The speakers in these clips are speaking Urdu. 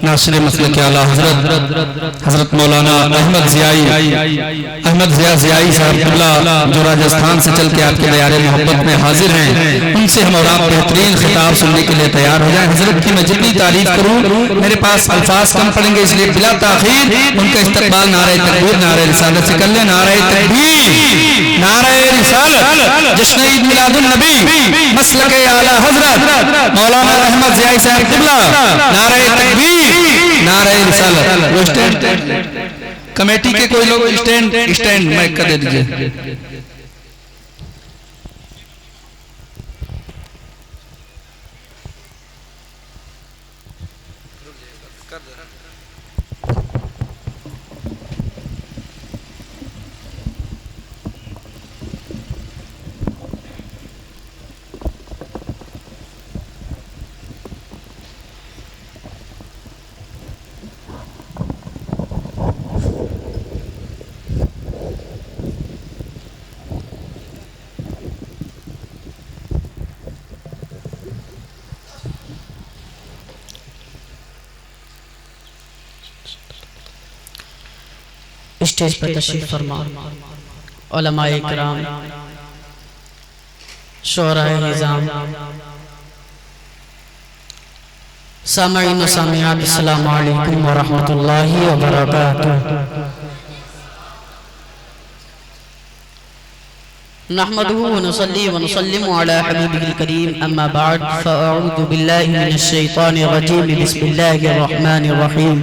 ناصر مسلک اعلیٰ حضرت مولانا احمد ضیائی صاحب قبلہ جو راجستھان سے چل کے آپ کے دیار محبت میں حاضر ہیں، ان سے ہم اور آپ بہترین خطاب سننے کے لیے تیار ہو جائیں۔ حضرت کی میں جتنی تعریف کروں میرے پاس الفاظ کم پڑیں گے، اس لیے بلا تاخیر ان کا استقبال نعرہ تکبیر نعرہ رسالت سے کر لیں۔ نعرہ تکبیر، نعرہ رسالت، جشن عید میلاد النبی، مسلک اعلیٰ حضرت مولانا احمد ضیائی صاحب قبلہ، نعرہ تکبیر، نعرہ رسالت۔ وہ اسٹینڈ کمیٹی کے کوئی لوگ اسٹینڈ مائک کا دے دیجئے۔ اسٹیج پر تشریف فرما علماء اکرام، شعراء نظام، سامعین و سامعات، السلام علیکم ورحمۃ اللہ وبرکاتہ۔ نحمده ونصلي ونسلم على حبيبه الكريم، أما بعد، فأعوذ بالله من الشيطان الرجيم، بسم الله الرحمن الرحيم۔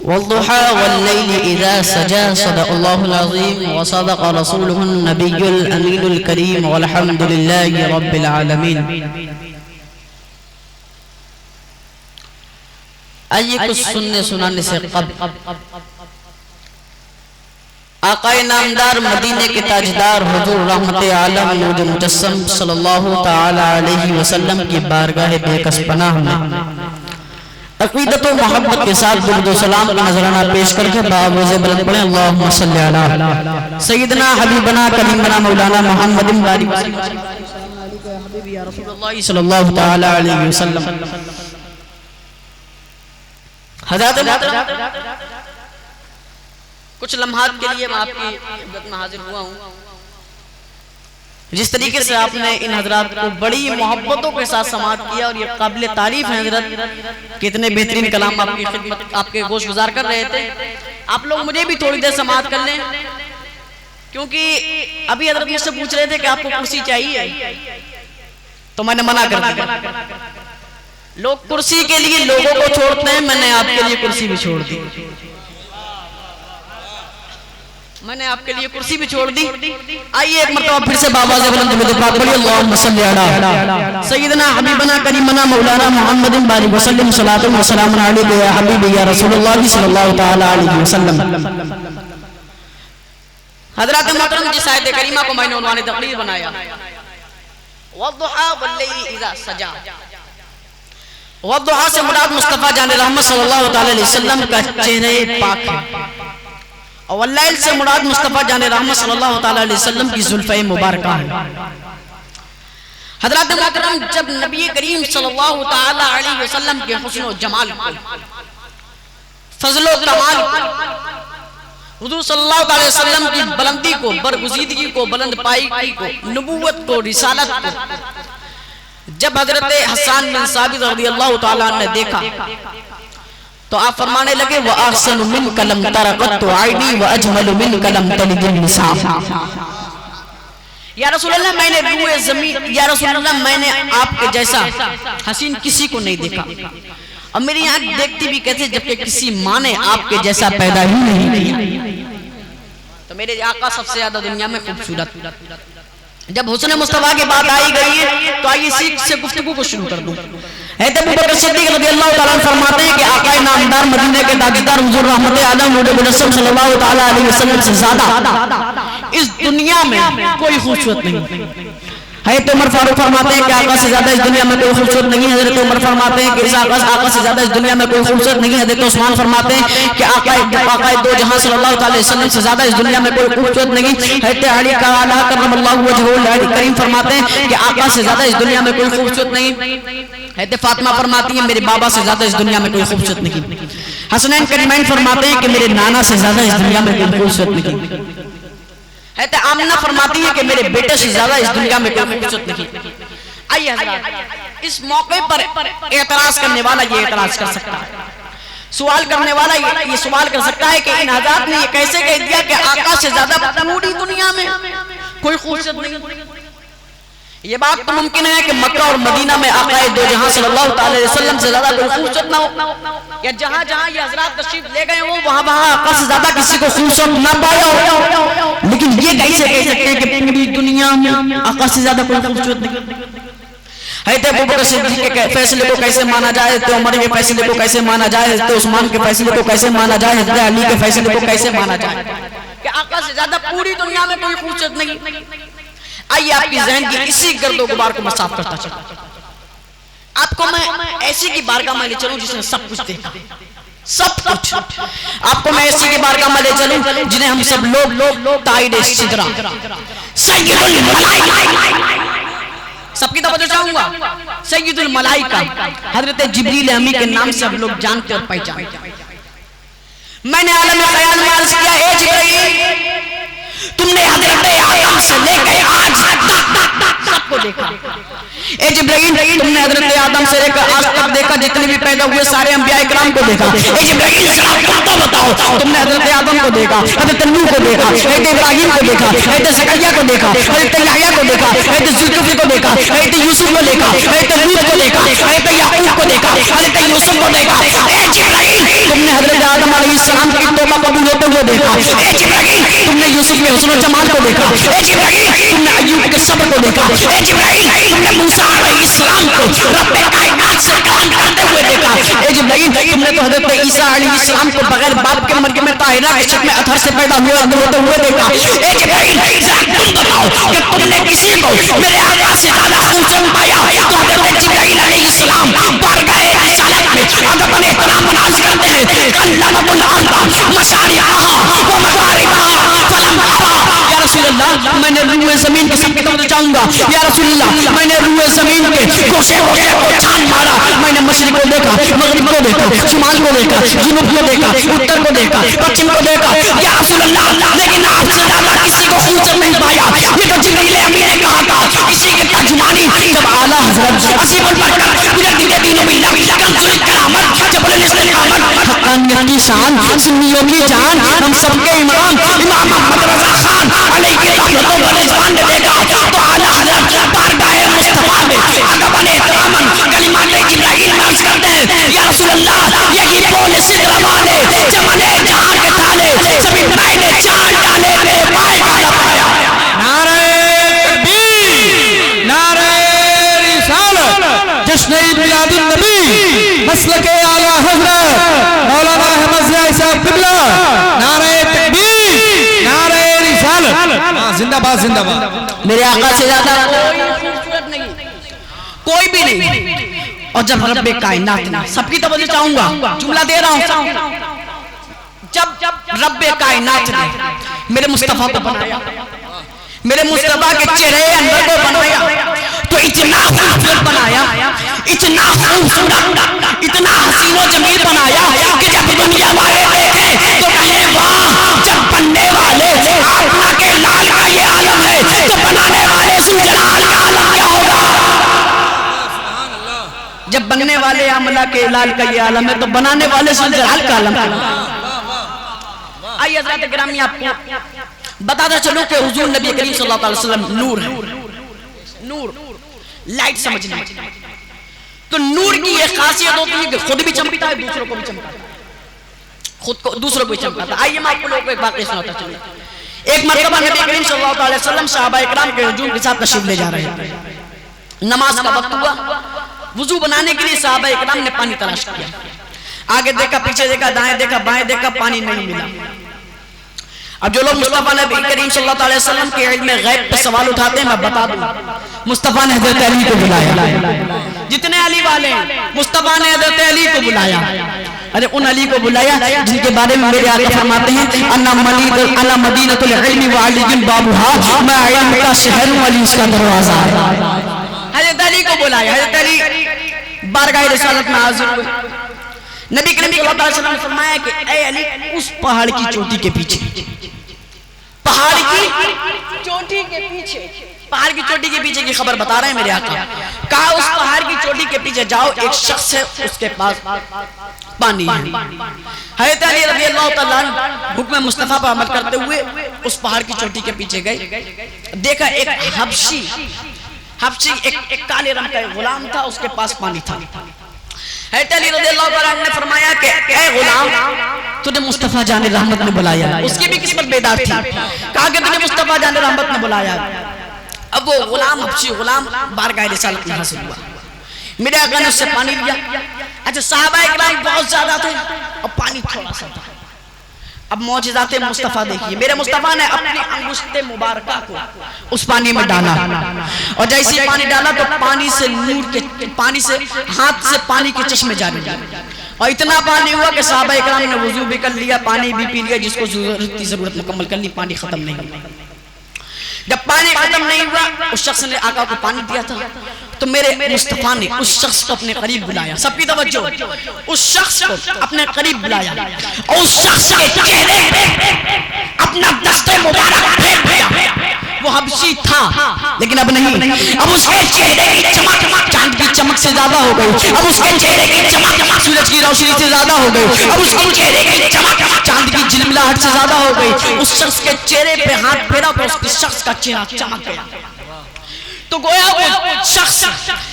والضحى والليل إذا سجى، صدق الله العظيم وصدق رسوله النبي الأمين الكريم، والحمد لله رب العالمين۔ آئیے کچھ سنانے سے قبل آقا نامدار مدینے کے تاجدار حضور رحمت عالم نور مجسم صلی اللہ تعالی علیہ وسلم کی بارگاہ بے کس پناہ میں عقیدت و محبت کے ساتھ درود و سلام کا نذرانہ پیش کر کے بآواز بلند پڑھیں، اللہم صلی علی سیدنا حبیبنا کریمنا مولانا محمد بارک رسول اللہ صلی اللہ تعالی علیہ وسلم۔ حضرت کچھ لمحات کے لیے میں آپ کی خدمت میں حاضر ہوا ہوں۔ جس طریقے سے آپ نے ان حضرات کو بڑی محبتوں کے ساتھ سماعت کیا، اور یہ قابل تعریف ہیں حضرت، کتنے بہترین کلام آپ کی خدمت آپ کے گوش گزار کر رہے تھے۔ آپ لوگ مجھے بھی تھوڑی دیر سماعت کر لیں، کیونکہ ابھی حضرت مجھ سے پوچھ رہے تھے کہ آپ کو کرسی چاہیے، تو میں نے منع کر دیا۔ لوگ کرسی کے لیے لوگوں کو چھوڑتے ہیں، میں نے آپ کے لیے کرسی بھی چھوڑ دی، میں نے آپ کے لیے کرسی بھی چھوڑ دی۔ آئیے ایک مرتبہ پھر سے بابا سے بلند درود پاک پڑھیے، اللہم صلی علی سیدنا حبیبنا کریمنا مولانا محمد بارک وسلم، صلاۃ و سلام علیک یا حبیبی یا رسول اللہ صلی اللہ تعالی علیہ وسلم۔ حضرات محترم، جس آیت کریمہ کو میں نے عنوان تقریر بنایا، والضحیٰ واللیل اذا سجا، والضحیٰ سے مراد مصطفیٰ جان رحمت صلی اللہ تعالی علیہ وسلم کا چہرے پاک ہے، اور واللیل سے مراد مصطفیٰ جان رحمت صلی اللہ تعالی علیہ وسلم کی زلفِ مبارکہ ہے۔ حضرات محترم، جب نبی کریم صلی اللہ تعالی علیہ وسلم کے حسن و جمال کو، فضل و کمال کو، حضور صلی اللہ تعالی وسلم کی بلندی کو، برگزیدگی کو، بلند پائیکی کو، نبوت کو، رسالت کو، جب حضرت حسان بن ثابت رضی اللہ تعالیٰ نے دیکھا تو آپ فرمانے لگے، وَأَحْسَنُ مِنْكَ لَمْ تَرَ قَطُّ عَيْنِي وَأَجْمَلُ مِنْكَ لَمْ تَلِدِ النِّسَاءُ۔ یا رسول اللہ، میں نے روئے زمین، یا رسول اللہ میں نے آپ کے جیسا حسین کسی کو نہیں دیکھا، اور میری آنکھ دیکھتی بھی کہتے جبکہ کسی ماں نے آپ کے جیسا پیدا ہی نہیں کیا۔ تو میرے آقا سب سے زیادہ دنیا میں خوبصورت۔ جب حسن مصطفیٰ کی بات آئی گئی ہے تو آئیے سیکھ سے گفتگو کو شروع کر دوں۔ حضرت ابوبکر صدیق رضی اللہ تعالیٰ عنہ فرماتے ہیں کہ آقا نامدار مدینے کے تاجدار حضور رحمت عالم نور مجسم صلی اللہ تعالیٰ علیہ وسلم سے زیادہ اس دنیا میں کوئی خوبصورت نہیں۔ حضرت عمر فاروق فرماتے ہیں کہ آقا سے زیادہ اس دنیا میں کوئی خوبصورت نہیں. حضرت عمر فرماتے ہیں کہ آقا سے زیادہ اس دنیا میں کوئی خوبصورت نہیں. حضرت عثمان فرماتے ہیں کہ آقا دو جہاں صلی اللہ علیہ وسلم سے زیادہ اس دنیا میں کوئی خوبصورت نہیں. حضرت علی کرم اللہ وجہہ علی کریم فرماتے ہیں کہ آقا سے زیادہ اس دنیا میں کوئی خوبصورت نہیں. حضرت فاطمہ فرماتی ہیں میرے بابا سے زیادہ اس دنیا میں کوئی خوبصورت نہیں. حسنین کریمین فرماتے ہیں کہ میرے نانا سے زیادہ اس دنیا میں کوئی خوبصورت نہیں. حضرت آمنہ فرماتی ہیں کہ میرے بیٹے سے زیادہ اس دنیا میں کوئی خوبصورت نہیں. آئیے حضرات اس موقع پر اعتراض کرنے والا یہ اعتراض کر سکتا ہے, سوال کرنے والا یہ سوال کر سکتا ہے کہ ان حضرات نے یہ کیسے کہہ دیا کہ آقا سے زیادہ پوری دنیا میں کوئی خوبصورت نہیں. یہ بات تو ممکن ہے کہ مکہ اور مدینہ میں آقا دو جہاں صلی اللہ علیہ وسلم سے زیادہ کوئی خوبصورت نہ ہو, یا جہاں جہاں یہ حضرات تشریف لے گئے ہوں وہاں وہاں آقا سے زیادہ کسی کو خوبصورت نہ پایا ہو. لیکن یہ کیسے کہہ سکتے ہیں کہ پوری دنیا میں آقا سے زیادہ کوئی خوبصورت نہیں. حضرت ابوبکر صدیق کے فیصلے کو کیسے مانا جائے, حضرت عمر کے فیصلے کو کیسے مانا جائے, حضرت عثمان کے فیصلے کو کیسے مانا جائے, حضرت علی کے فیصلے کو کیسے مانا جائے کہ آقا سے زیادہ پوری دنیا میں کوئی خوبصورت نہیں. آئیے آپ کی ذہن کی اسی گرد و غبار کو میں صاف کرتا چلوں. آپ کو میں ایسی کی بارگاہ میں لے چلوں جس نے سب کچھ دیکھا, سب کچھ. آپ کو میں ایسی کی بارگاہ میں لے چلوں جنہیں ہم سب لوگ تائید صدرہ سید الملائکہ, سب کی توجہ چاہوں گا, سید الملائکہ حضرت جبریل امی کے نام سے ہم لوگ جانتے اور پہچانتے. میں نے عالم خیال میں عرض کیا اے جبریل تم نے حضرت آدم سے لے کے آج سب کو دیکھا. اے جبرائیل تم نے حضرت آدم سے لے کر آج تک دیکھا جتنے بھی پیدا ہوئے سارے انبیاء اکرام کو دیکھا. اے جبرائیل ذرا بتاؤ تم نے حضرت آدم کو دیکھا, حضرت نوح کو دیکھا, حضرت ابراہیم کو دیکھا, حضرت زکریا کو دیکھا, حضرت یحییٰ کو دیکھا, حضرت ذوالکفل کو دیکھا, حضرت یوسف کو دیکھا, حضرت لوط کو دیکھا, حضرت یعقوب کو دیکھا, حضرت یوسف کو دیکھا. اے جبرائیل تم نے حضرت آدم علیہ السلام کی توبہ قبول ہوتے ہوئے دیکھا. اے جبرائیل تم نے یوسف کے حسن و جمال کو دیکھا. اے جبرائیل تم نے ایوب کے صبر کو دیکھا. اے جبرائیل تم نے موسیٰ علیہ السلام کو رب کائنات سے کلام کرتے ہوئے دیکھا. اے جبرائیل تم نے تو حضرت عیسیٰ علیہ السلام کو بغیر باپ کے مریم طاہرہ کے شکل اطہر سے پیدا ہوتے ہوئے دیکھا. اے جبرائیل تم بتاؤ کہ تم نے کسی کو میرے آقا سے زیادہ خوبصورت پایا تو حضرت جبرائیل علیہ السلام بارگاہ رسالت میں ادب احترام مناظر کرتے ہیں. کلم الارض مشارقہا و مغاربہا فلم ارا. یا رسول اللہ میں نے روح زمین کی سب کی طرف چاہوں گا. یا رسول اللہ میں نے روح زمین کے گوشے گوشے کو چھان مارا. میں نے مشرق کو دیکھا, مغرب کو دیکھا, شمال کو دیکھا, جنوب کو دیکھا, اتر کو دیکھا, پچھم کو دیکھا. یا رسول اللہ لیکن آپ سے زیادہ کسی کو خوبصورت نہیں پایا. یہ تو جبریل امی نے کہا تھا. اسی کی ترجمانی جب اعلیٰ حضرت عظیم البرکت مجدد دین ملت کنز الکرامت جبل الاستقامت حقانیت کی شان سنیوں کی جان ہم سب کے امام امام محمد رضا خان علیہ رحمت و رضوان نے دیکھا تو اعلیٰ حضرت بارگاہ مصطفیٰ میں ادب احترام کلمات جبرائیل میں عرض کرتے ہیں یا رسول اللہ یہی بول صدر والے چمنے جہاں کے تھالے سبھی پہلے چاند ڈالے میرے پائے کا لپایا. نعرہ تکبیر, نعرہ رسالت, جشن میلاد النبی, مسلک اعلیٰ حضرت مولانا احمد ضیاء صاحب قبلہ. نعرہ تکبیر, نعرہ رسالت, زندہ باد زندہ باد. میرے آقا سے زیادہ کوئی خوبصورت نہیں, کوئی بھی نہیں. اور جب رب کائنات نے سب کی توجہ چاہوں گا, جملہ دے رہا ہوں, جب رب کائنات نے میرے مصطفیٰ کو بنایا, میرے مصطفیٰ کے چہرے انور کو بنایا تو اتنا خوبصورت بنایا, اتنا خوبصورت, اتنا حسین و جمیل بنایا کہ جب دنیا والے دیکھیں تو کہیں واہ. جب بننے والے آقا کے لال کا یہ عالم ہے تو بنانے والے ذوالجلال کا عالم کیا ہوگا. جب بننے والے عملہ کے لال کا یہ عالم ہے تو بنانے والے ذوالجلال کا عالم کیا ہوگا. آئیے حضرات گرامی آپ کو بتاتا چلو کہ حضور نبی کریم صلی اللہ علیہ وسلم نور ہے. نور لائٹ سمجھنا. تو نور کی ایک خاصیت ہوتی ہے کہ خود بھی چمکتا ہے, دوسروں کو بھی چمکتا ہے, خود کو دوسروں کو بھی چمکتا ہے. آئیے میں آپ کو لوگوں کو ایک واقعہ سناتا چلوں. ایک مرتبہ نبی کریم صلی اللہ علیہ وسلم صحابہ اکرام کے ہجوم کے ساتھ تشریف لے جا رہے ہیں. نماز کا وقت ہوا, وضو بنانے کے لیے صحابہ اکرام نے پانی تلاش کیا. آگے دیکھا, پیچھے دیکھا, دائیں دیکھا, بائیں دیکھا, پانی نہیں ملا. اب جو لوگ مصطفیٰ نبی کریم صلی اللہ علیہ وسلم کے علم غیب پہ سوال اٹھاتے ہیں، میں بتا دوں مصطفیٰ نے حضرت علی کو بلایا. جتنے علی والے ہیں مصطفیٰ نے حضرت علی کو بلایا. ارے ان علی کو بلایا جن کے بارے میں میرے آقا فرماتے ہیں انا مدینۃ العلم وعلی بابها، میں علم کا شہر ہوں، علی اس کا دروازہ ہے. حضرت علی کو بلایا. حضرت علی بارگاہ رسالت میں حاضر ہوئے. نبی کریم صلی اللہ علیہ وسلم نے فرمایا کہ اے علی اس پہاڑ کی چوٹی کے پیچھے، پہاڑ کی چوٹی کے پیچھے، پہاڑ کی چوٹی کے پیچھے کی خبر بتا رہے ہیں میرے آقا. کہا اس پہاڑ کی چوٹی کے پیچھے جاؤ، ایک شخص ہے اس کے پاس پانی ہے. حضرت علی رضی اللہ تعالیٰ عنہ حکم مصطفیٰ پر عمل کرتے ہوئے اس پہاڑ کی چوٹی کے پیچھے گئے. دیکھا ایک حبشی ایک کالے رنگ کا غلام تھا، اس کے پاس پانی تھا. حضرت علی رضی اللہ تعالیٰ عنہ نے فرمایا کہ اے غلام، تجھے مصطفیٰ جان رحمت نے بلایا. اس کی بھی قسمت بیدار تھی. کہا کہ تجھے مصطفیٰ جان رحمت نے بلایا. اب وہ غلام حبشی غلام بارگاہ رسالت میں حاصل ہوا. میرے آقا نے اس سے پانی لیا. اچھا صحابہ اکرام بہت زیادہ تھے اور پانی تھوڑا سا تھا. اب معجزات مصطفیٰ دیکھیے. میرے مصطفیٰ نے اپنی انگشت مبارکہ کو اس پانی میں ڈالا اور جیسے پانی ڈالا تو پانی سے نور کے پانی سے ہاتھ سے پانی کے چشمے جاری ہوئے اور اتنا پانی ہوا کہ صحابہ اکرام نے وضو بھی کر لیا، پانی بھی پی لیا، جس کو ضرورت مکمل کر لی. پانی ختم نہیں ہوا. جب پانی ختم نہیں ہوا، اس شخص نے آقا کو پانی دیا تھا تو میرے مصطفیٰ نے اس شخص کو اپنے قریب بلایا. سب کی توجہ، اس شخص کو اپنے قریب بلایا اور اس شخص کے چہرے پہ اپنا دست مبارک پھیر دیا. وہ حبشی تھا لیکن اب نہیں. اب اس کے چہرے کی چمک چاند کی چمک سے زیادہ ہو گئی. اب اس کے چہرے کی چمک سورج کی روشنی سے زیادہ ہو گئی. اب اس کے چہرے کی چمک چاند کی جھلملاہٹ سے زیادہ ہو گئی. اس شخص کے چہرے پہ ہاتھ پھیرا تو اس شخص کا چہرہ چمک گیا. تو گویا وہ شخص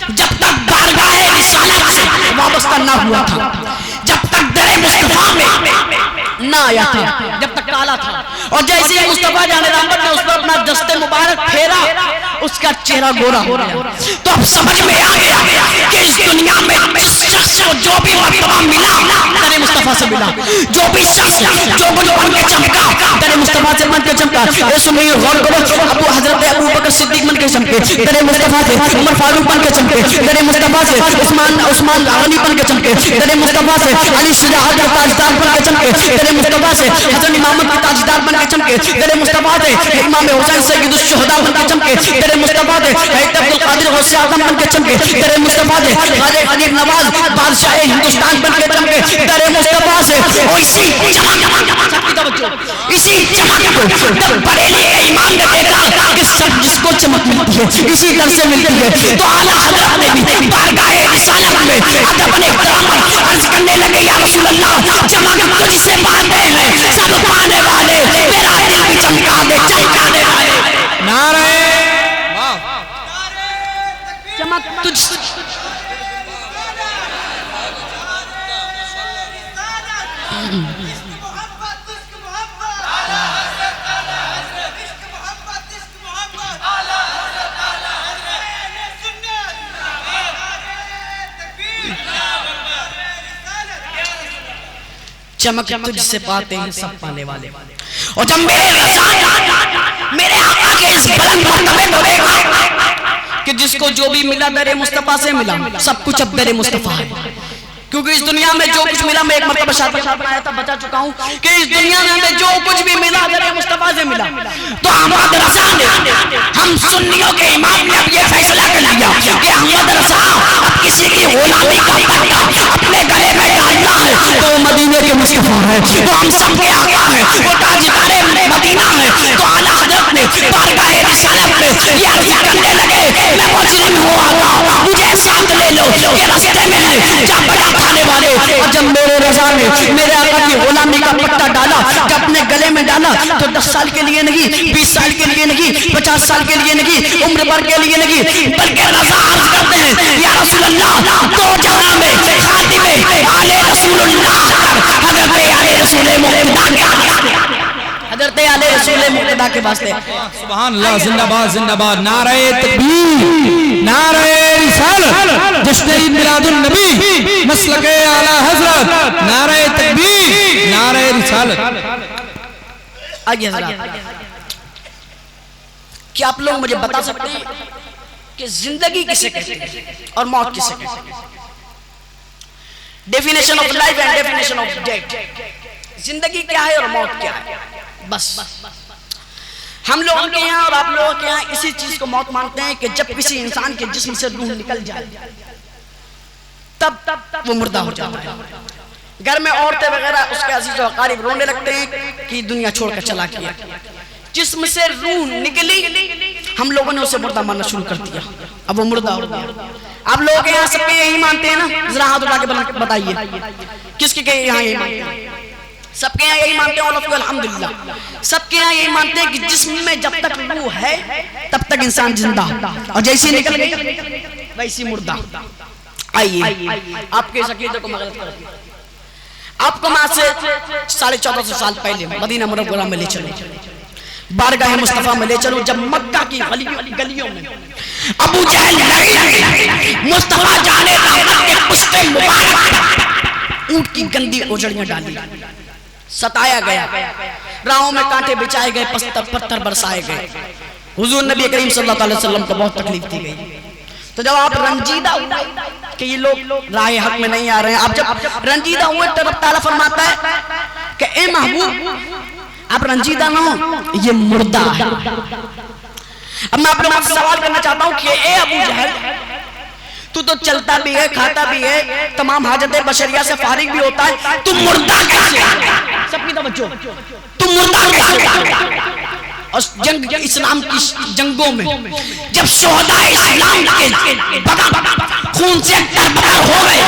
جب تک بارگاہ رسالت سے وابستہ نہ ہوا تھا، جب تک در مصطفیٰ میں نہ آیا تھا، جب تک کالا تھا، اور جیسے ہی مصطفیٰ جان رحمت نے اس پر اپنا دست مبارک پھیرا اس کا چہرہ گورا ہو گیا. تو اب سمجھ میں آ گیا کہ اس دنیا میں جس شخص کو جو بھی مرتبہ ملا در مصطفیٰ سے ملا، جو بھی شخص جو کچھ بن کے چمکا در مصطفیٰ سے بن کے چمکا. اے سنیے غور کرو، حضرت ابو بکر صدیق بن کے چمکے در مصطفیٰ سے، عمر فاروق بن کے چمکے در مصطفیٰ سے، عثمان غنی بن کے چمکے در مصطفیٰ سے، علی شجاعت کا تاجدار بن کے چمکے در مصطفیٰ سے، حسن امامت کا تاجدار بن کے چمکے در مصطفیٰ سے، امام حسین سید الشہداء بن کے چمکے در مصطفیٰ سے، حضرت عبد القادر غوث اعظم بن کے چمکے در مصطفیٰ سے، خواجہ غریب نواز بادشاہ ہندوستان بن کے چمکے در مصطفیٰ سے. اور اسی چمک کو جب بریلی کے امام نے دیکھا کہ سب جس کو چمک ملتی ہے اسی طرح سے ملتی ہے، تو اعلیٰ حضرت نے بھی بارگاہ رسالت میں ادب احترام عرض کرنے لگے یا رسول اللہ، چمک تجھ سے پاتے ہیں سب پانے والے، میرا دل بھی چمکا دے چمکانے والے. نعرہ چمک تجھ سے چمک تجھ سے پاتے ہیں سب پانے والے. اور جب میرے رضا میرے آقا کے اس بلند مرتبے کو دیکھا کہ جس کو جو بھی ملا در مصطفیٰ سے ملا، سب کچھ اب در مصطفیٰ ہے. کیونکہ اس دنیا میں جو کچھ ملا، میں ایک مرتبہ شاید آیا تھا بتا چکا ہوں کہ اس دنیا میں ہمیں جو کچھ بھی ملا در مصطفیٰ سے ملا. تو احمد رضا نے، ہم سنیوں کے امام نے اب یہ فیصلہ کر لیا کہ احمد رضا اب کسی کی غلامی کا پردہ اپنے گلے میں ڈالنا ہے تو مدینے کے مصطفیٰ ہے، تو ہم سب کے آقا ہے، وہ تاجدار مدینہ ہے. تو اعلیٰ حضرت نے بارگاہ رسالت میں یہ عرض کرنے لگے میں مجرم ہوں آقا، مجھے ساتھ لے لو، یہ راستے میں ہے جا بڑا کھانے والے. اور جب میرے رضا نے میرے آقا کی غلامی کا پٹا ڈالا، جب اپنے گلے میں ڈالا تو 10 سال کے لیے نہیں، 20 سال کے لیے نہیں، 50 سال کے لیے نہیں، عمر بھر کے لیے نہیں، بلکہ رضا عرض کرتے ہیں یا رسول اللہ، دو جہاں میں خاتم آل رسول اللہ حضرت آل رسول مقتدیٰ، حضرت آل رسول مقتدیٰ کے واسطے. سبحان اللہ، زندہ باد زندہ باد. نعرہ تکبیر، نعرہ رسالت، جشن عید میلاد النبی، مسلک اعلیٰ حضرت، نعرہ تکبیر، نعرہ رسالت. آگے حضرات، کیا آپ لوگ مجھے بتا سکتے ہیں کہ زندگی کسے کہتے ہیں اور موت کسے کہتے ہیں؟ Definition of life and definition of death. زندگی کیا ہے اور موت کیا ہے؟ بس ہم لوگوں کے یہاں اور آپ لوگوں کے یہاں اسی چیز کو موت مانتے ہیں کہ جب کسی انسان کے جسم سے روح نکل جائے تب وہ مردہ ہو جاتا ہے. گھر میں عورتیں وغیرہ اس کے عزیز و اقارب رونے لگتے ہیں کہ دنیا چھوڑ کر چلا گیا. جسم سے روح نکلی، ہم لوگوں نے اسے مردہ ماننا شروع کر دیا، اب وہ مردہ ہو گیا. آپ لوگ یہاں سب کے یہی مانتے ہیں نا؟ ذرا ہاتھ اٹھا کے بتائیے کس کے یہاں یہی مانتے ہیں؟ سب کے یہاں یہی مانتے ہیں. اور الحمدللہ سب کے یہاں یہی مانتے ہیں کہ جسم میں جب تک روح ہے تب تک انسان زندہ، اور جیسے نکل گئی ویسی مردہ. آئیے آپ کے اس عقیدے کو میں غلط کر دوں. آپ کو میں سے 1450 سال پہلے مدینہ منورہ میں لے چلو، بارگاہ مصطفیٰ میں لے چلو، جب مکہ کی گلیوں میں ابو جہل مصطفیٰ جانے رحمت کے پشتے مبارک اونٹ کی گندی اوجڑیاں ڈالی، ستایا گیا، راہوں میں کانٹے بچھائے گئے، پتھر برسائے گئے. حضور نبی کریم صلی اللہ علیہ وسلم کو بہت تکلیف دی گئی. تو جب آپ رنجیدہ ہوئے کہ یہ لوگ راہ حق میں نہیں آ رہے ہیں، آپ جب رنجیدہ ہوئے تو رب تعالیٰ فرماتا ہے کہ اے محبوب آپ رنجیدہ نہ ہو، یہ مردہ ہے. اب میں اپنے آپ سے سوال کرنا چاہتا ہوں کہ اے ابو جہل، تو چلتا بھی ہے، کھاتا بھی ہے، تمام حاجت بشریہ سے فارغ بھی ہوتا ہے، تو مردہ کیسے ہے؟ سب کی توجہ، تو مردہ کیسے ہے؟ اور اسلام کی جنگوں میں جب شہداء اسلام کے بدن خون سے تربتر ہو گئے،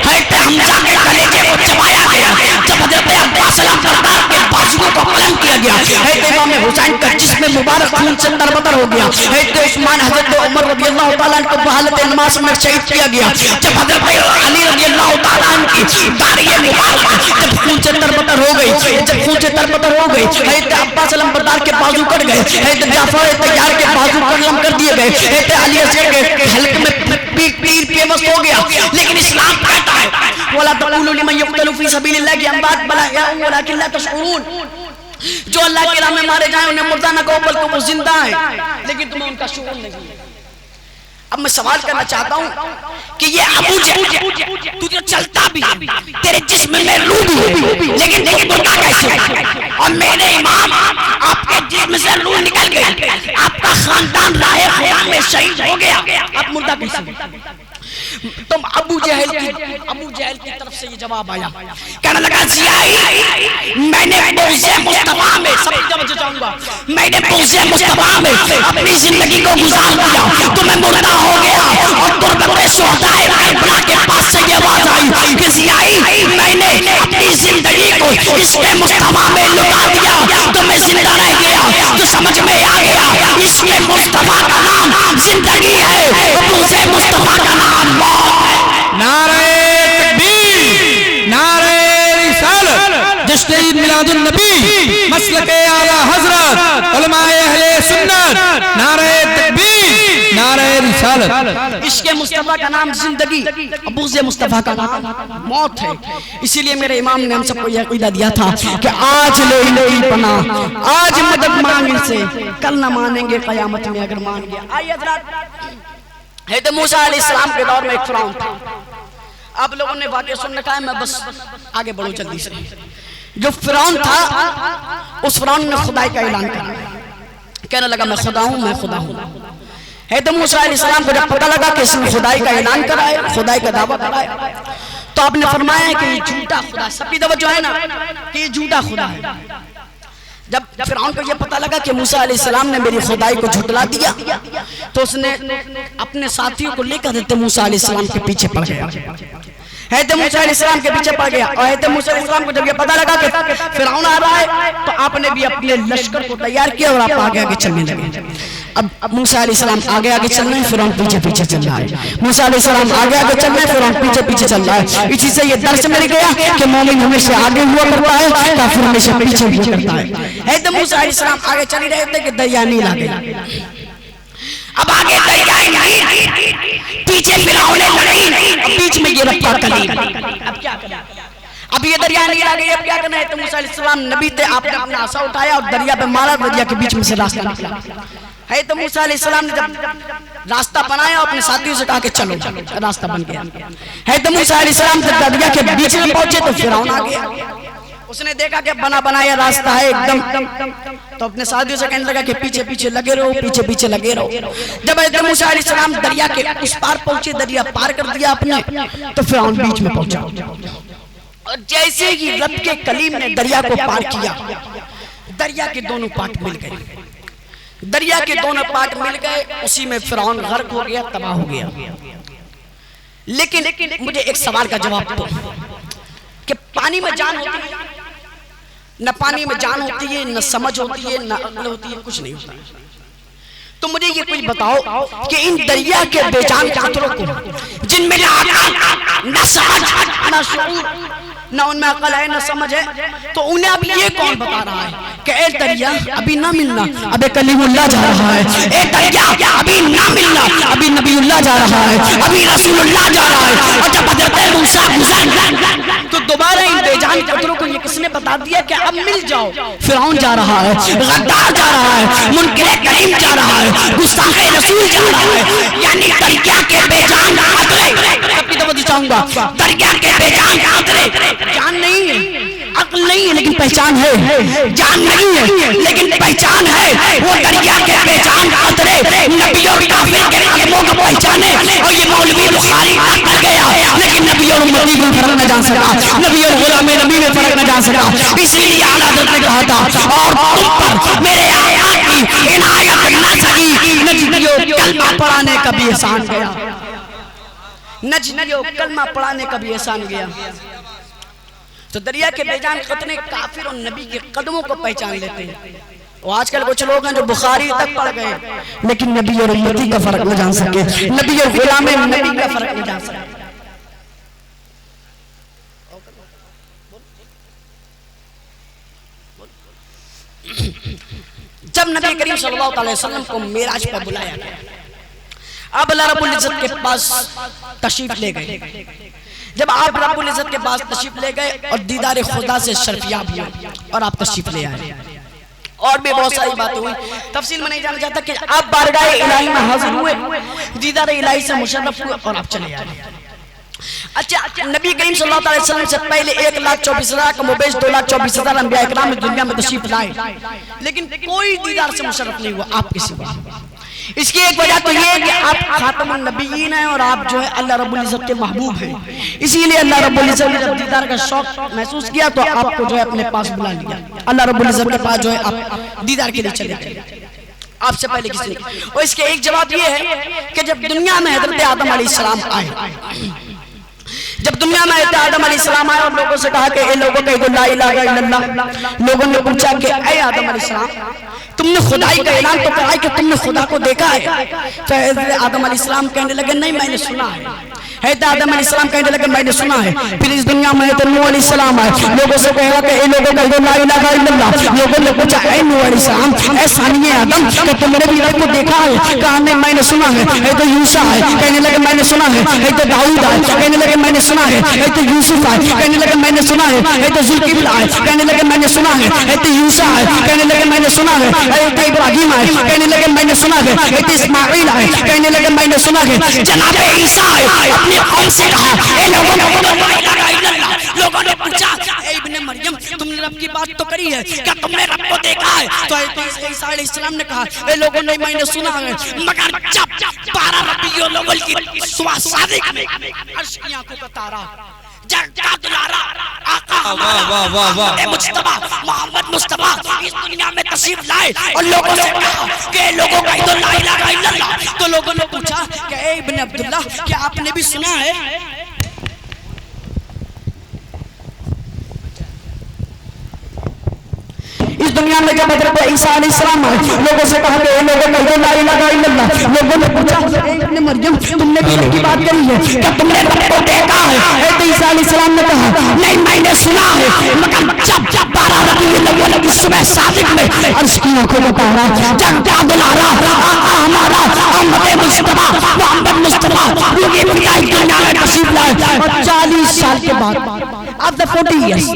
حضرت حمزہ کے کلیجے کو چبایا گیا، جب حضرت عباس علمبردار کے بازوؤں کو قلم کیا گیا، حضرت امام حسین کا جسم مبارک خون سے تربتر ہو گیا، حضرت عثمان حضرت عمر رضی اللہ تعالیٰ عنہ کو بحالت نماز میں شہید کیا گیا، جب حضرت علی رضی اللہ تعالیٰ عنہ کی داڑھی مبارک جب خون سے تربتر ہو گئی، جب خون سے تربتر ہو گئی، حضرت عباس علمبردار کے بازو کٹ گئے، حضرت جعفر تیار کے بازو قلم کر دیے گئے، حضرت علی اصغر کے حلق میں پیر پیوست ہو گیا. لیکن اسلام کہتا ہے وَلَا تَقُولُوا لِمَنْ يُقْتَلُ فِي سَبِيلِ اللَّهِ أَمْوَاتٌ بَلْ أَحْيَاءٌ وَلَكِنْ لَا تَشْعُرُونَ. جو اللہ کے راہ میں مارے جائیں انہیں مردہ نہ کہو بلکہ وہ زندہ ہیں، لیکن تمہیں ان کا شعور نہیں ہے. اب میں سوال کرنا چاہتا ہوں کہ یہ ابو جہل تو جو چلتا بھی ہے، تیرے جسم میں روح بھی ہے، لیکن تو مردہ کیسے ہے؟ اور میرے امام آپ کے جسم سے روح نکل گئی، آپ کا خاندان راہ خدا میں شہید ہو گیا، آپ مردہ کیسے ہے؟ تم ابو جہل کی طرف سے یہ جواب آیا، کہنے لگا زیائی میں نے بغض مصطفیٰ میں، سب کی توجہ چاہوں گا، میں نے بغض مصطفیٰ میں اپنی زندگی کو گزار دیا تو میں مردہ ہو گیا. اور تربت شہداء کربلا کے پاس سے یہ آواز آئی کہ زیائی میں نے اپنی زندگی کو عشق مصطفیٰ میں لٹا دیا تو میں زندہ رہ گیا. تو سمجھ میں آ گیا عشق مصطفیٰ کا نام زندگی ہے، بغض مصطفیٰ کا نام موت ہے. نعرہ تکبیر، نعرہ رسالت، جشن عید میلاد النبی، مسلک اعلیٰ حضرت، علماء اہل سنت، نعرہ تکبیر، نعرہ رسالت. عشق مصطفیٰ کا نام زندگی، بغض مصطفیٰ کا نام موت ہے. اسی لیے میرے امام نے ہم سب کو یہ عقیدہ دیا تھا کہ آج لے لے پناہ، آج مدد مانگے سے کل نہ مانیں گے قیامت میں اگر مان گیا. آئیے حضرات، حضرت موسیٰ علیہ السلام کے دور میں ایک فرعون تھا. آپ لوگوں نے واقعہ سن رکھا ہے، میں بس آگے بڑھوں جلدی سے. جو فرعون تھا اس فرعون نے خدائی کا اعلان کیا، کہنے لگا میں خدا ہوں، میں خدا ہوں. حضرت موسیٰ علیہ السلام کو جب پتہ لگا کہ اس نے خدائی کا اعلان کرا ہے، خدائی کا دعویٰ کرا ہے، تو آپ نے فرمایا کہ یہ جھوٹا خدا. سب کی توجہ ہے نا کہ یہ جھوٹا خدا ہے. جب فرعون کو یہ پتہ لگا کہ موسیٰ علیہ السلام نے میری خدائی کو جھٹلا دیا تو اس نے اپنے ساتھیوں کو لے کر حضرت موسیٰ علیہ السلام کے پیچھے پڑ گیا. حضرت موسیٰ علیہ السلام کے پیچھے پڑ گیا اور حضرت موسیٰ علیہ السلام کو جب یہ پتہ لگا کہ فرعون آ رہا ہے تو آپ نے بھی اپنے لشکر کو تیار کیا اور آپ آگے آگے چلنے لگے. اب موسیٰ علیہ السلام آگے آگے چل رہے ہیں، فرعون پیچھے پیچھے چل رہا ہے. موسیٰ علیہ السلام آگے آگے چل رہے ہیں، فرعون پیچھے پیچھے چل رہا ہے. اسی سے یہ درس مل گیا کہ مومن ہمیشہ آگے ہوا کرتا ہے، کافر ہمیشہ پیچھے ہوا کرتا ہے. حضرت موسیٰ علیہ السلام آگے چل رہے تھے کہ دریا نیل آ گیا. اب آگے دریا نیل، پیچھے فرعون لڑی، بیچ میں یہ رفتہ کلیم. اب کیا کریں؟ اب یہ دریا نہیں آ گئی، اب کیا کرنا ہے؟ تو موسیٰ علیہ السلام نبی تھے، آپ نے اپنا عصا اٹھایا اور دریا پہ مارا، دریا کے بیچ میں سے راستہ نکلا ہے۔ تو موسیٰ علیہ السلام نے جب راستہ بنایا اور اپنے ساتھیوں سے کہا کہ چلو، راستہ بن گیا ہے۔ تو موسیٰ علیہ السلام جب دریا کے بیچ میں پہنچے تو فرعون آ گیا، اس نے دیکھا کہ بنا بنایا راستہ ہے ایک دم، تو اپنے ساتھیوں سے کہنے لگا کہ پیچھے پیچھے لگے رہو، پیچھے پیچھے لگے رہو۔ جب حضرت موسیٰ علیہ السلام دریا کے اس پار پہنچے، دریا پار کر دیا اپنے، تو فرعون بیچ میں پہنچا، اور جیسے ہی رب کے کلیم نے دریا کو پار کیا، دریا کے دونوں پارٹ مل گئے، دریا کے دونوں پارٹ مل گئے، اسی میں فرعون غرق ہو گیا، تباہ ہو گیا۔ لیکن مجھے ایک سوال کا جواب دو کہ پانی میں جان ہوتی ہے؟ نہ پانی میں جان ہوتی ہے، نہ سمجھ ہوتی ہے، نہ عقل ہوتی ہے، کچھ نہیں ہوتا۔ تو مجھے یہ کچھ بتاؤ کہ ان دریا کے بے جان قطروں کو، جن میں نہ عقل، نہ سمجھ، نہ شعور، نہ ان میں عقل ہے نہ سمجھ ہے، تو انہیں اب یہ کون بتا رہا ہے کہ اے دریا ابھی نہ ملنا، ابھی کلیم اللہ جا رہا ہے، اے دریا ابھی نہ ملنا، ابھی نبی اللہ جا رہا ہے، ابھی رسول اللہ جا رہا ہے۔ اور جب حضرت موسیٰ گزر تو دوبارہ ان بے جان قطروں کو یہ کس نے بتا دیا کہ اب مل جاؤ؟ فرعون جا رہا ہے، غدار جا رہا ہے، منکر کریم جا رہا ہے، گستاخ رسول جا رہا ہے۔ یعنی دریا کے بے جان قطرے، اب کی توجہ چاہوں گا، دریا کے بے جان قطرے، جان نہیں ہے، عقل نہیں ہے لیکن پہچان ہے، جان نہیں ہے لیکن پہچان ہے، وہ دریا کے بے جان قطرے نبی اور کافر کے عالموں کو پہچانے، اور یہ مولوی بخاری کر گیا لیکن نبی اور امتی میں فرق نہ جان سکا، نبی اور غلام نبی میں فرق نہ جان سکا۔ اسی لیے اعلیٰ حضرت نے کہا تھا اور تم پر میرے آقا کی عنایت نہ سکی، نجدیو کلمہ پڑھانے کا بھی احسان گیا، نجدیو کلمہ پڑھانے کا بھی احسان گیا۔ تو دریا کے بے جان قطرے کافر اور نبی کے قدموں کو پہچان لیتے ہیں۔ اور آج کل کچھ لوگ ہیں جو بخاری تک پڑھ گئے لیکن نبی اور امتی کا فرق نہ جان سکے، نبی اور غلام نبی کا فرق نہ جان سکے۔ جب نبی کریم صلی اللہ علیہ وسلم کو معراج پر بلایا گیا، اب اللہ رب العزت کے پاس تشریف لے گئے، جب آپ رب العزت کے پاس تشریف لے گئے اور دیدار خدا سے شرفیاب ہوئے اور آپ تشریف لے آئے، اور بھی بہت ساری باتیں ہوئی، تفصیل میں نہیں جانا چاہتا کہ آپ بارگاہ الہی میں حاضر ہوئے، دیدار الہی سے مشرف ہوئے اور آپ چلے آئے۔ اچھا، نبی کریم صلی اللہ علیہ وسلم سے پہلے 1,24,000 کا مبیش 2,24,000 انبیاء اکرام اس دنیا میں تشریف لائے، لیکن کوئی دیدار سے مشرف نہیں ہوا آپ کے سوا۔ اس کی ایک وجہ تو یہ ہے کہ آپ خاتم النبیین ہیں اور آپ جو ہے اللہ رب العزت کے محبوب ہیں، اسی لیے اللہ رب العزت نے جب دیدار کا شوق محسوس کیا تو آپ کو جو ہے اپنے پاس بلا لیا، اللہ رب العزت کے پاس جو ہے آپ دیدار کے لیے چلے گئے، آپ سے پہلے کسی نے۔ اور اس کے ایک جواب یہ ہے کہ جب دنیا میں حضرت آدم علیہ السلام آئے، جب دنیا میں حضرت آدم علیہ السلام آئے اور لوگوں سے کہا کہ اے لوگوں کہہ لا الہ الا اللہ، لوگوں نے پوچھا کہ اے آدم علیہ السلام تم نے خدائی کا اعلان تو کرا ہے کہ تم نے خدا کو دیکھا ہے؟ تو حضرت آدم علیہ السلام کہنے لگے نہیں میں نے سنا ہے، حضرت آدم علیہ السلام کہنے لگے میں نے سنا ہے۔ پھر اس دنیا میں حضرت نوح علیہ السلام آئے، لوگوں سے کہا کہ اے لوگوں کہہ لا الہ الا اللہ، لوگوں نے پوچھا اے نوح علیہ السلام اے ثانی آدم کہ تم نے بھی رب کو دیکھا ہے؟ کہا نہیں میں نے سنا ہے۔ حضرت یوسف آئے، کہنے لگے میں نے سنا ہے۔ حضرت داؤد آئے، کہنے لگے میں نے سنا ہے۔ حضرت یوسف آئے، کہنے لگے میں نے سنا ہے۔ حضرت ذوالکفل آئے، کہنے لگے میں نے سنا ہے۔ حضرت یوسف آئے، کہنے لگے میں نے سنا ہے۔ حضرت ابراہیم آئے، کہنے لگے میں نے سنا ہے۔ حضرت اسماعیل آئے، کہنے لگے میں نے سنا ہے۔ جناب عیسیٰ آئے، اپنے قوم سے کہا اے لوگوں نے لا الہ الا اللہ، لوگوں نے پوچھا اے ابن مریم تم نے رب کی بات تو کری ہے، کیا تم نے رب کو دیکھا ہے؟ تو عیسیٰ علیہ السلام نے کہا اے لوگوں نے میں نے سنا ہے، مگر جب 12 ربیع الاول کی صادق میں عرش کی آنکھوں کا تارا جگ کا دلارا آقا ہمارا مجتبیٰ محمد مصطفیٰ اس دنیا میں تشریف لائے اور لوگوں سے کہا کہ لوگوں کا تو لا الہ الا اللہ، تو لوگوں نے پوچھا کہ اے ابن عبداللہ کیا آپ نے بھی سنا ہے؟ اس دنیا میں جب حضرت عیسیٰ علیہ السلام آئے، لوگوں سے کہا کہ اے لوگوں کہہ لا الہ الا اللہ، لوگوں نے پوچھا اے ابن مریم تم نے بھی رب کی بات کری ہے، کیا تم نے رب کو دیکھا ہے؟ حضرت عیسیٰ علیہ السلام نے کہا نہیں میں نے سنا ہے، مگر جب 12 ربیع الاول کی صبح صادق میں عرش کی آنکھوں کا تارا جگ کا دلارا آقا ہمارا محمد مصطفیٰ محمد مصطفیٰ یہ دنیا میں تشریف لائے، اور 40 سال کے بعد after 40 years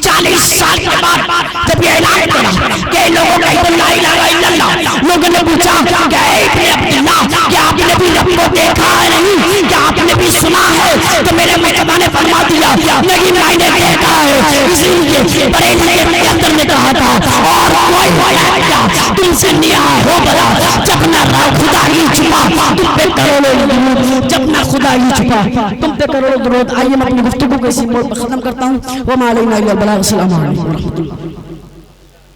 40 سال کے بعد جب یہ اعلان کرا کہ لوگوں کہتے لا الہ الا اللہ، لوگوں نے پوچھا کہ اے ابن عبداللہ کیا آپ نے بھی رب کو دیکھا ہے نہیں، کیا آپ نے بھی سنا ہے؟ تو میرے مصطفیٰ نے فرما دیا نہیں میں نے دیکھا ہے، اسی لیے بریلی کے اندر نے کہا تھا اور کوئی بولا تم سے نیاز ہو بلا جب نہ خدا ہی چھپا تم پہ کروڑوں درود، جب نہ خدا ہی چھپا تم پہ کروڑوں درود۔ آئیے میں اپنی گفتگو کو اسی موڑ پر ختم کرتا ہوں۔ وما علینا الا البلاغ۔ السلام علیکم ورحمۃ اللہ۔